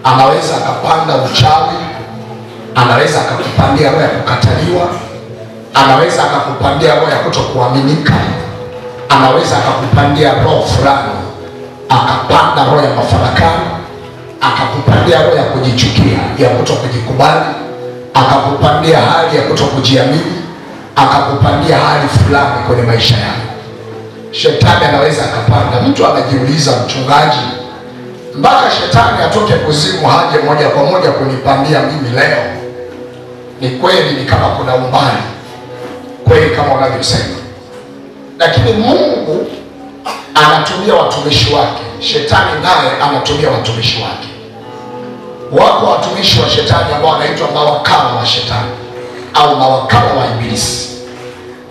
anaweza akapanda uchawi, anaweza akakupandia roho ya kukataliwa, anaweza akakupandia roho ya kutokuaminika, anaweza akakupandia roho fulani, akapanda roho ya mafarakano, akakupandia roho ya kujichukia, ya kutokujikubali, akakupandia hali ya kutokujiamini, akakupandia hali fulani kwenye maisha yako. Shetani anaweza akapanda. Mtu anajiuliza, mchungaji, mpaka shetani atoke kuzimu haje moja kwa moja kunipandia mimi leo? Ni kweli, ni kama kuna umbali kweli kama unavyosema, lakini Mungu anatumia watumishi wake. Shetani naye anatumia watumishi wake. Wako watumishi wa shetani ambao wanaitwa mawakala wa shetani au mawakala wa ibilisi.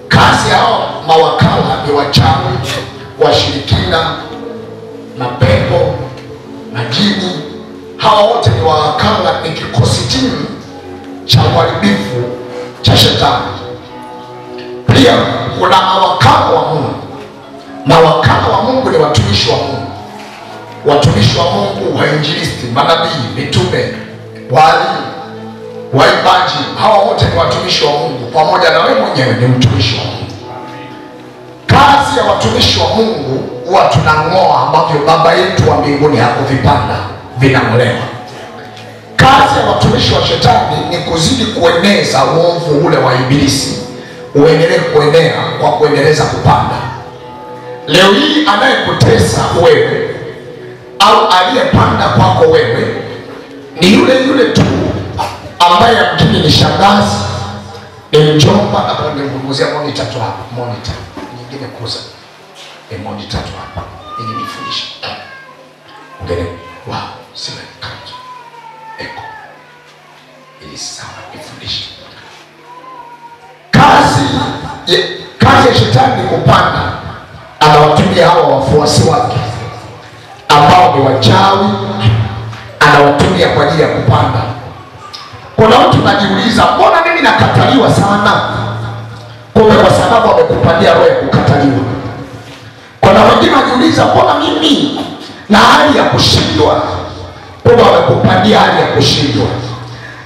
Kazi yao mawakala ni wachawi, washirikina, mapepo, majini. Hawa wote ni mawakala, ni kikosi timu cha uharibifu cha shetani. Pia kuna mawakala wa Mungu. Mawakala wa Mungu ni watumishi wa Mungu. Watumishi wa Mungu, wainjilisti, manabii, mitume, walimu, waimbaji, hawa wote ni watumishi wa Mungu. Pamoja na wewe mwenyewe ni mtumishi wa Mungu. Kazi ya watumishi wa Mungu huwa tunang'oa ambavyo Baba yetu wa mbinguni hakuvipanda, vinang'olewa. Kazi ya watumishi wa shetani ni kuzidi kueneza uovu ule wa ibilisi, uendelee kuenea kwa kuendeleza kupanda. Leo hii anayekutesa wewe au aliyepanda kwako wewe ni yule yule tu ambaye mjini ni shangazi, ni mjomba. Hapa nimepunguzia monitor tu hapa, monitor nyingine kuza monitor tu hapa ili nifundishe. Ngene wow, sema kanzo eko ili sawa nifundishe. Kazi ya shetani ni kupanda. Anawatumia hawa wafuasi wake ambao ni wachawi, anawatumia kwa ajili ya kupanda. Kuna mtu anajiuliza, mbona mimi nakataliwa sana? Kumbe kwa sababu amekupandia roho ya kukataliwa. Kuna wengine wanajiuliza, mbona mimi na hali ya kushindwa? Kumbe amekupandia hali ya kushindwa.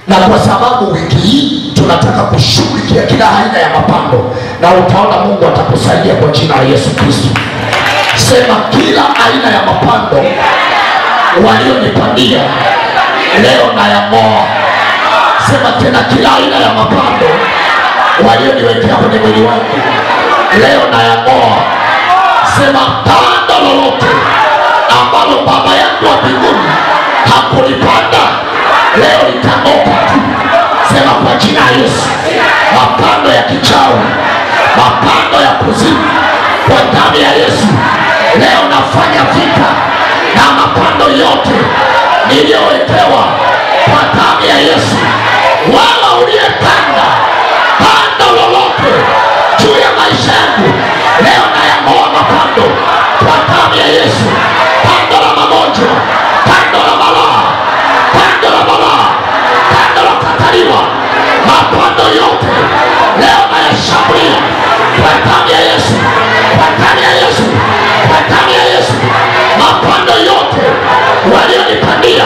Na kwa sababu wiki hii tunataka kushughulikia kila aina ya mapando, na utaona Mungu atakusaidia kwa jina la Yesu Kristo. Sema, kila aina ya mapando walionipandia leo na yang'oa. Sema tena, kila aina ya mapando walioniwekea kwenye mwili wangu leo na yang'oa. Sema, pando lolote ambalo Baba yangu wa mbinguni hakulipanda leo litang'oka tu. Sema kwa jina la Yesu, mapando ya kichawi, mapando ya kuzimu, kwa damu ya Yesu leo nafanya vita na mapando yote niliyowekewa kwa damu ya Yesu. Wala uliyepanda pando lolote juu ya maisha yangu leo nayang'oa mapando kwa damu ya Yesu. Pando la magonjwa, pando la balaa, pando la balaa, pando la kukataliwa, mapando yote leo nayashambulia kwa damu ya Yesu, kwa damu ya Yesu, kwa damu ya Yesu. Mapando yote walionipandia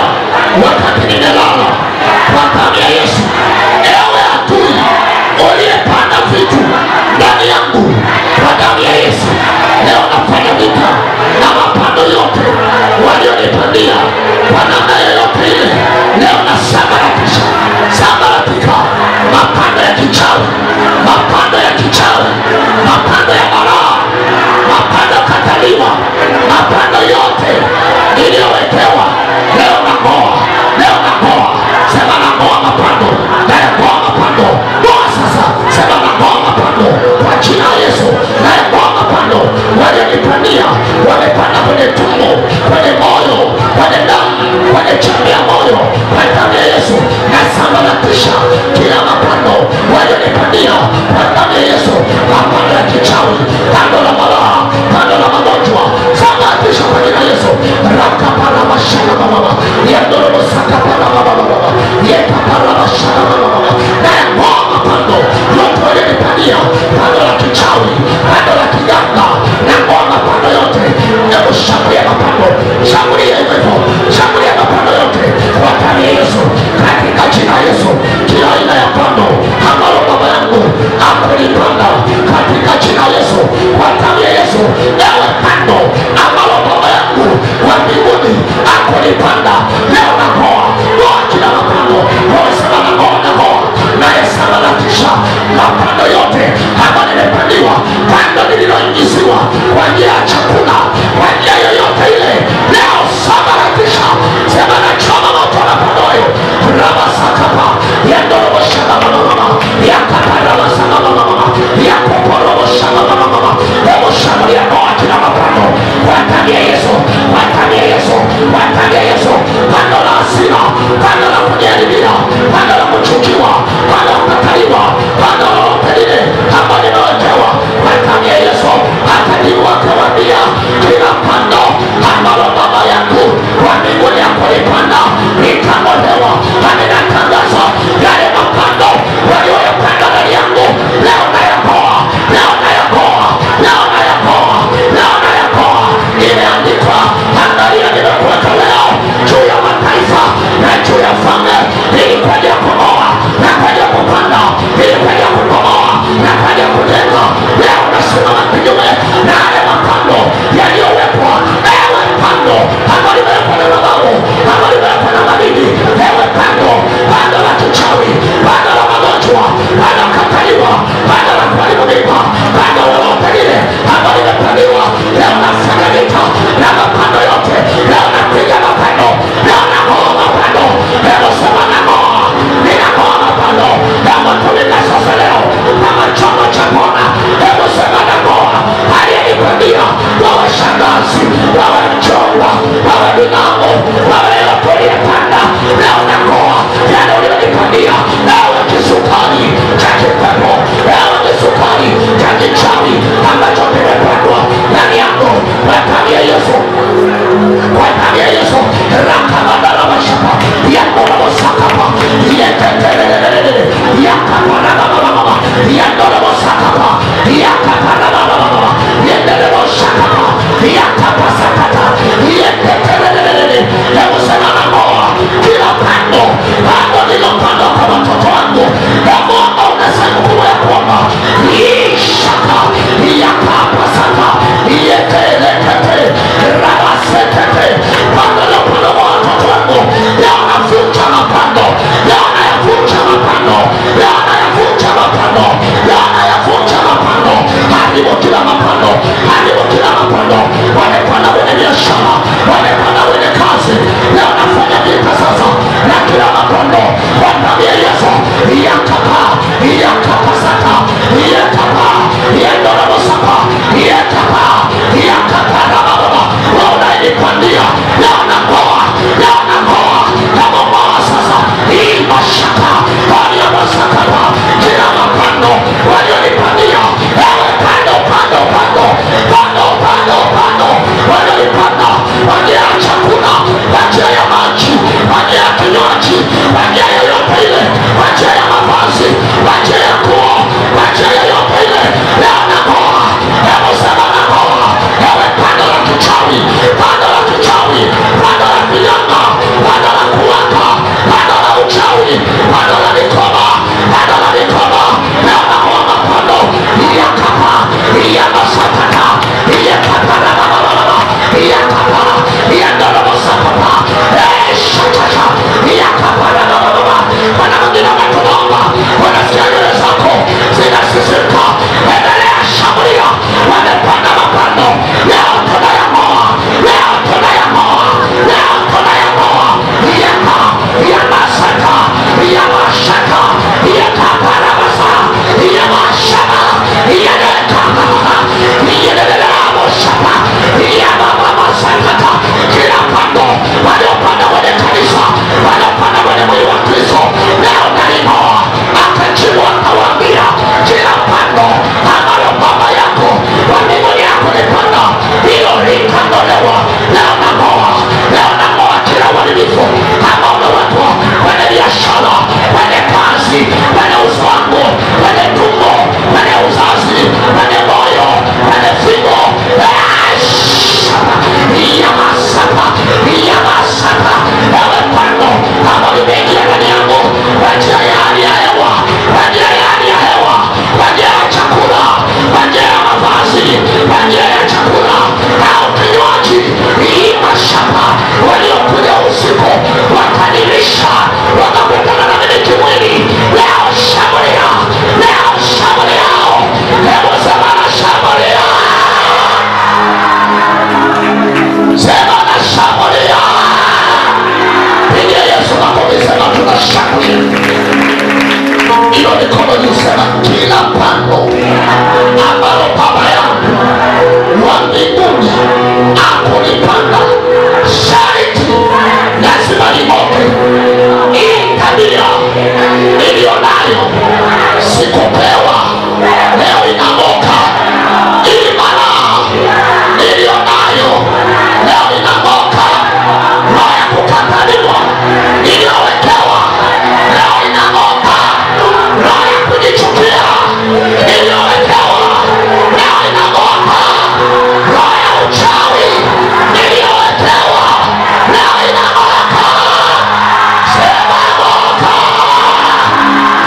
wakati nimelala, kwa damu ya Yesu. Ewe adui uliyepanda vitu ndani yangu, kwa damu ya Yesu leo nafanya vita na mapando yote walionipandia kwa namna yoyote ile. Leo nasambaratisha, sambaratika mapando ya kichawi, mapando ya kichawi, mapando ya balaa, mapando ya kukataliwa, mapando yote niliyowekewa leo nang'oa, leo nang'oa. Sema nang'oa mapando, nang'oa mapando. Ngoa sasa, sema nang'oa mapando kwa jina la Yesu. Nang'oa mapando walionipandia, wamepanda kwenye tumbo, kwenye moyo, kwenye damu, kwenye chembe ya moyo, kwa damu ya Yesu. Nasambaratisha kila mapando walionipandia kwa damu ya Yesu. Mapando ya kichawi, pando la balaa, pando la magonjwa, sambaratisha kwa jina la Yesu. Rakapara mashana baba, yandoro saka para baba baba, yekapara mashana baba. Na ng'oa mapando yote walionipandia, pando la kichawi, pando la kiganga, na ng'oa mapando yote. Hebu shambulia mapando, shambulia hivyo, shambulia mapando yote kwa Sekete. Pando la pando wa watoto wangu. Leo navunja mapando. Leo nayavunja mapando. Leo nayavunja mapando. Leo nayavunja mapando. Haribu kila mapando. Haribu kila mapando. Wamepanda kwenye biashara. Wamepanda kwenye kazi. Leo nafanya vita sasa na kila mapando. Wambia Yesu. Yakapa. Yakapa sata. Yakapa. Yakapa sata. Yakapa. Yakapa na baba. Waona ilipandia. Leo nakoa. Leo nakoa. Nakoa sasa. Hii mashaka. Bali ya masakata. Kila mapando. Walionipandia. Ewe pando, pando, pando. Pando, pando, pando. Waliolipanda. Wangia ya chakula. Wangia ya maji. Wangia ya kinywaji. Wangia yoyote ile. Wangia ya mavazi. Wangia ya kuo. Wangia yoyote ile. Leo nakoa. Ewe sema nakoa. Ewe pando la kichawi. Pando la kichawi. Pando la kinyanga. Pando la kuwaka. Pando la uchawi. Pando la mikoba. Pando la mikoba. Leo nakoa mapando. Iya kapa. Iya masakata. Iya kapa na baba. Iya kapa. Iya ndono masakata. Shakata. Iya kapa na baba. Wana mwingine wametunaomba. Wanasikia nywele zako zinasisika. Endelea shambulia. Wamepanda mapando. Leo tunayang'oa. Leo tunayang'oa. Leo tunayang'oa. Iya kapa. Iya masaka. Iya mashaka. Iya kapa na basa. Iya mashaka. Iya kapa. Iya lelelamo shaka. Iya baba masakata. Kila pando. Waliopanda kwenye kanisa. Waliopanda kwenye mwili wa Kristo. Leo nalimoa. Akajibu akawaambia. Kila pando. Ambalo baba yako. Wa mbinguni yako nipanda. Hilo likandolewa. Leo namoa. Leo namoa kila uharibifu. Kama umewekwa kwenye biashara. Kwenye kazi. Kwenye uso wangu. Kwenye tumbo. Kwenye uzazi. Kwenye moyo. Kwenye figo. Iya masaka. Iya masaka. Ewe pando. Kama limeingia ndani yangu. Kwa njia ya hali ya hewa. Kwa njia ya hali ya hewa. Kwa njia ya chakula. Kwa njia ya mavazi. Kwa njia ya chakula. Au kinywaji. Hii mashaka. Waliokuja usiku. Wakanilisha. Wakapetana na mimi kimwili. Leo shambulia. Leo shambulia. Hebu sema na shambulia. Sema na shambulia. Pigia Yesu makofi, sema tunashambulia. Iyo mikono juu, sema kila pando ambalo baba yangu wa mbinguni akulipanda sharti lazima limoke. Hii tabia niliyo nayo sikupewa, leo inamoka. Hii malaa niliyo nayo leo inamoka. Roho ya kukataliwa niliyowekewa leo inamoka. Roho ya kujichukia niliyowekewa leo inamoka. Roho ya uchawi niliyowekewa leo inamoka. Sema moka.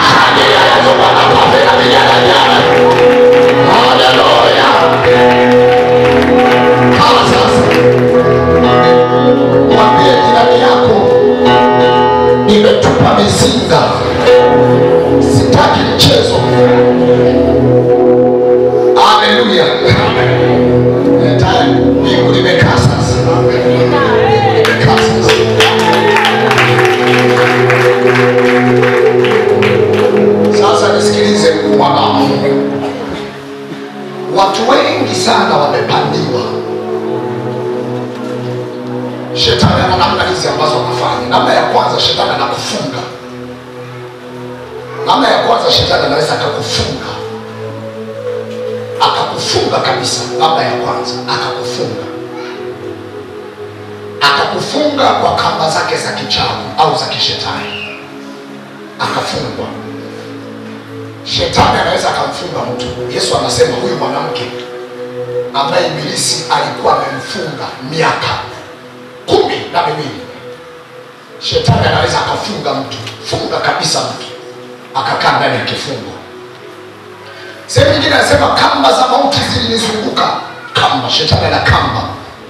Shangilia Yesu kwa makofi na vigelegele. Haleluya. Kama sasa mwambie jirani yako, nimetupa mizinga, sitaki mchezo. Haleluya. Mbingu limekaa sasa. Limekaa sasa. Sasa nisikilize mwanangu. Watu wengi sana wamepandiwa. Shetani ana namna hizi ambazo anafanya. Namna ya kwanza, shetani anakufunga. Namna ya kwanza, shetani anaweza akakufunga. Akakufunga kabisa. Namna ya kwanza, akakufunga. Akakufunga kwa kamba zake za kichawi au za kishetani. Akafungwa. Shetani anaweza akamfunga mtu. Yesu anasema huyu mwanamke ambaye ibilisi alikuwa amemfunga miaka 12, shetani anaweza akafunga mtu, funga kabisa mtu, akakaa ndani ya kifungo. Sehemu nyingine anasema kamba za mauti zilinizunguka. Kamba, shetani ana kamba.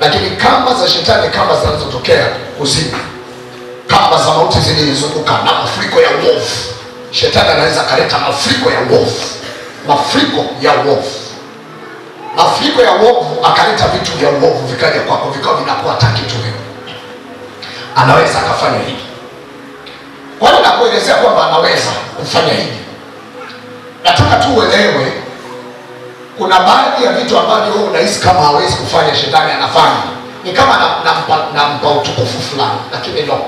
lakini kamba za shetani, kamba zinazotokea kuzimu, kamba za mauti zilizunguka na mafuriko ya uovu. Shetani anaweza kaleta mafuriko ya uovu, mafuriko ya uovu, mafuriko ya uovu, akaleta vitu vya uovu vikaja kwako, vikao vinakuwa kitu wewe. Anaweza akafanya hivi. Kwa nini nakuelezea kwamba anaweza kufanya hivi? Nataka tu uelewe kuna baadhi ya vitu ambavyo wewe unahisi kama hawezi kufanya, shetani anafanya. Ni kama nampa utukufu fulani, lakini no.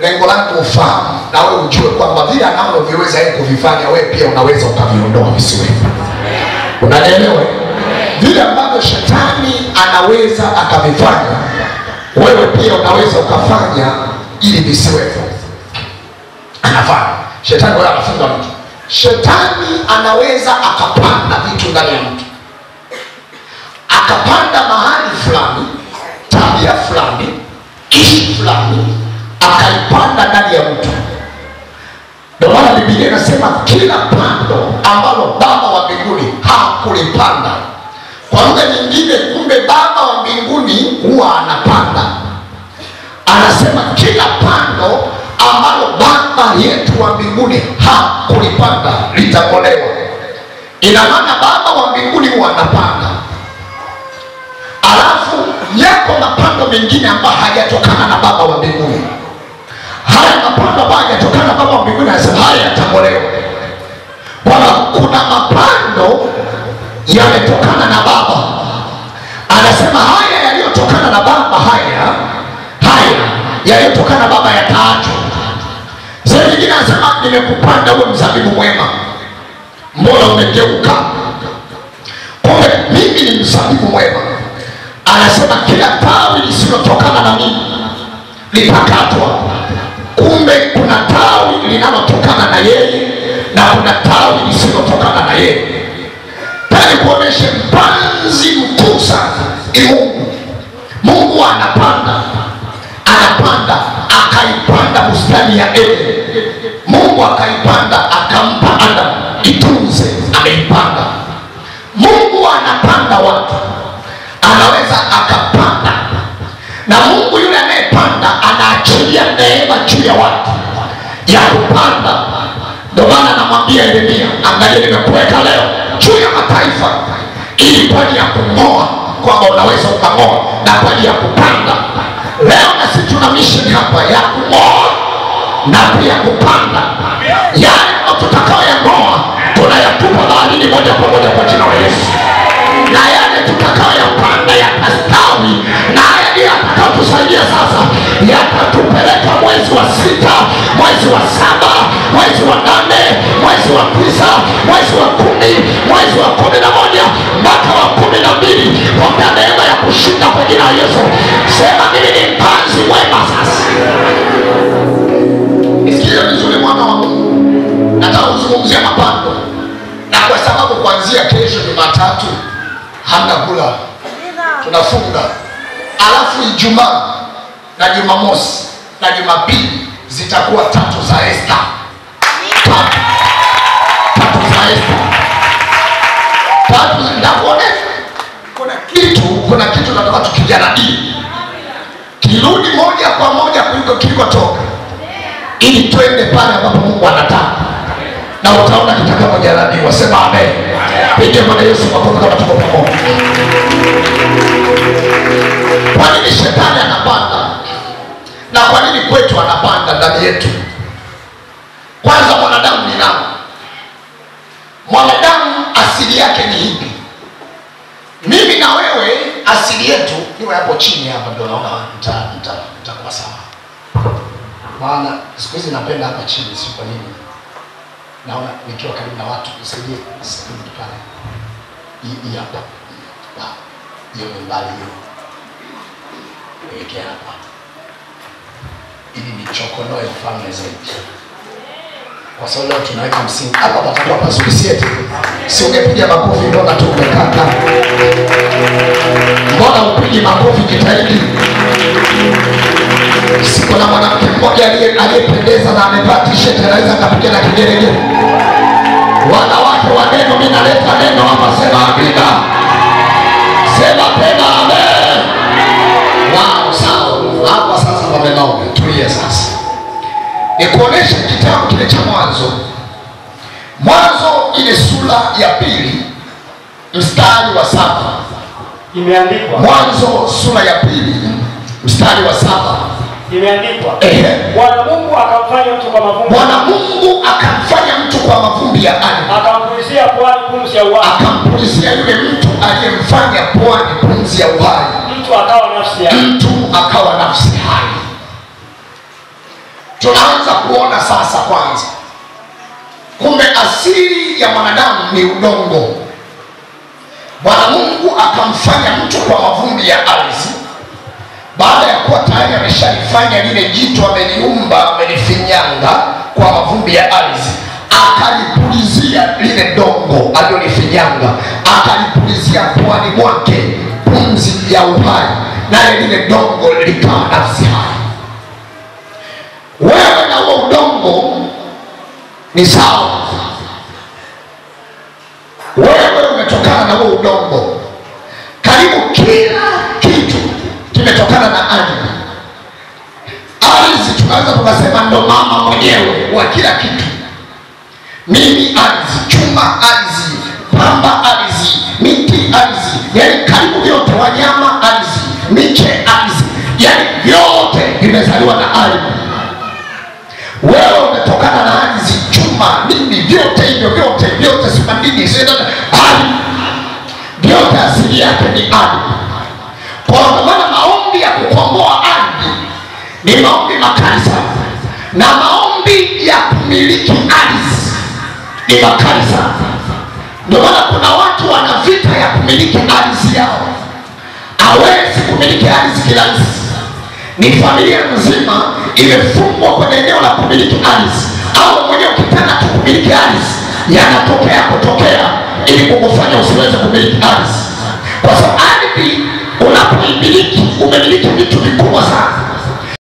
Lengo langu ufahamu na wewe ujue kwamba vile anavyoviweza yeye kuvifanya, wewe pia unaweza ukaviondoa visiwe. Unanielewa? Vile ambavyo shetani anaweza akavifanya, wewe pia unaweza ukafanya ili visiwe. Anafanya. Shetani wewe anafunga mtu. Shetani anaweza akapanda vitu ndani ya mtu. Akapanda mahali fulani, tabia fulani, kitu fulani, akaipanda ndani ya mtu. Ndio maana Biblia inasema kila pando ambalo Baba wa mbinguni hakulipanda. Kwa lugha nyingine, kumbe Baba wa mbinguni huwa anapanda. Anasema kila pando ambalo Baba yetu wa mbinguni hakulipanda litakolewa. Ina maana Baba wa mbinguni huwa anapanda. Alafu yako mapando mengine ambayo hajatokana na Baba wa mbinguni. Haya mapando ambayo hajatokana na Baba wa mbinguni anasema haya yatakolewa. Bwana, kuna mapando yametokana na Baba. Anasema haya yaliyotokana na Baba, haya yaliyotokana na Baba yataachwa. Sasa nyingine anasema nimekupanda uwe mzabibu mwema, mbona umegeuka? Kumbe mimi ni mzabibu mwema. Anasema kila tawi lisilotokana na mimi litakatwa. Kumbe kuna tawi linalotokana na yeye na kuna tawi lisilotokana na yeye. Tani kuoneshe mpanzi mkuu sana ni Mungu. Mungu anapanda akaipanda bustani ya Eden. Mungu akaipanda akampa Adam itunze, ameipanda. Mungu anapanda watu, anaweza akapanda. Na Mungu yule anayepanda anaachilia neema juu ya watu ya kupanda. Ndio maana namwambia Yeremia, angalia nimekuweka leo juu ya mataifa ili kwa ajili ya kung'oa, kwamba unaweza ukang'oa, na kwa ajili ya kupanda. Leo na sisi tuna mission hapa ya kung'oa na pia kupanda. Yale tutakao yang'oa tunayatupa baharini moja kwa moja kwa jina la Yesu. Na yale tutakao yapanda yatastawi, na yale yatakayotusaidia sasa yatatupeleka mwezi wa 6, mwezi wa 7, mwezi wa 8, mwezi wa 9, mwezi wa 10, mwezi wa 11 mpaka wa 12. Kwa neema ya kushinda kwa jina la Yesu. Sema mimi ni mpanzi mwema sasa. Nisikie vizuri mwana wa Mungu. Nataka kuzungumzia mapando. Na kwa sababu kuanzia kesho Jumatatu hamna kula, tunafunga. Alafu Ijumaa na Jumamosi na Jumapili zitakuwa 3 za Esta. 3 za Esta. 3 ndakuonesha. Kuna kitu nataka tukijaradi. Kirudi moja kwa moja kuliko kilikotoka, ili twende pale ambapo Mungu anataka. Na utaona kitakapojaradiwa. Sema amen. Piga Bwana Yesu makofi kama tuko pamoja. Kwa nini shetani anapanda? Na kwa nini kwetu anapanda ndani yetu? Kwanza, mwanadamu ni nani? Mwanadamu asili yake ni ipi? Mimi na wewe asili yetu niwe hapo chini hapa, ndio naona mtakuwa sawa. Maana siku hizi napenda hapa chini, si kwa nini? Naona nikiwa karibu na watu nisaidie pale. Hii hapa. Hiyo ni mbali hiyo. Niwekea hapa. Ili nichokonoe ufalme zaidi. Kwa sababu leo tunaweka msingi. Hapa patakuwa pazuri siete. Si ungepiga makofi, mbona tu umekaa? Mbona upigi makofi jitahidi? Siko na mwanamke mmoja aliyependeza na amevaa t-shirt, anaweza akapiga na kigeregere. Wanawake wa neno, mimi naleta neno hapa. Sema amina. Sema tena amen. Naomba tulie sasa. Nikuonesha kitabu kile cha Mwanzo ile sura ya 2 mstari wa 7. Imeandikwa. Mwanzo sura ya 2 mstari wa 7. Imeandikwa. Bwana Mungu akamfanya mtu kwa mavumbi. Bwana Mungu akamfanya mtu kwa mavumbi ya ardhi. Akampulizia puani pumzi ya uhai. Akampulizia yule mtu aliyemfanya puani pumzi ya uhai. Mtu akawa nafsi hai. Mtu akawa nafsi hai. Tunaanza kuona sasa kwanza, kumbe asili ya mwanadamu ni udongo. Bwana Mungu akamfanya mtu kwa mavumbi ya ardhi. Baada ya kuwa tayari ameshalifanya lile jitu, ameliumba, amelifinyanga kwa mavumbi ya ardhi, akalipulizia lile dongo alilolifinyanga, akalipulizia puani mwake pumzi ya uhai, naye lile dongo likawa nafsi hai. Wewe na huo udongo ni sawa. Wewe umetokana na huo udongo. Karibu kila kitu kimetokana na ardhi. Ardhi tunaweza tukasema ndo mama mwenyewe wa kila kitu. Mimi ardhi, chuma ardhi, pamba ardhi, miti ardhi, yani karibu vyote, wanyama ardhi, miche ardhi, yani vyote vimezaliwa na ardhi. Wewe umetokana na ardhi, chuma, nini, vyote hivyo vyote simadini ardhi, vyote asili yake ni ardhi. Kwa maana maombi ya kukomboa ardhi ni maombi makali sana, na maombi ya kumiliki ardhi ni makali sana. Ndio maana kuna watu wana vita ya kumiliki ardhi yao. Hawezi kumiliki ardhi kirahisi. Ni familia nzima imefungwa kwenye eneo la kumiliki ardhi, au mwenyewe ukitaka tu kumiliki ardhi yanatokea kutokea ili kukufanya usiweze kumiliki ardhi. Kwa sababu ardhi unapoimiliki umemiliki vitu vikubwa sana.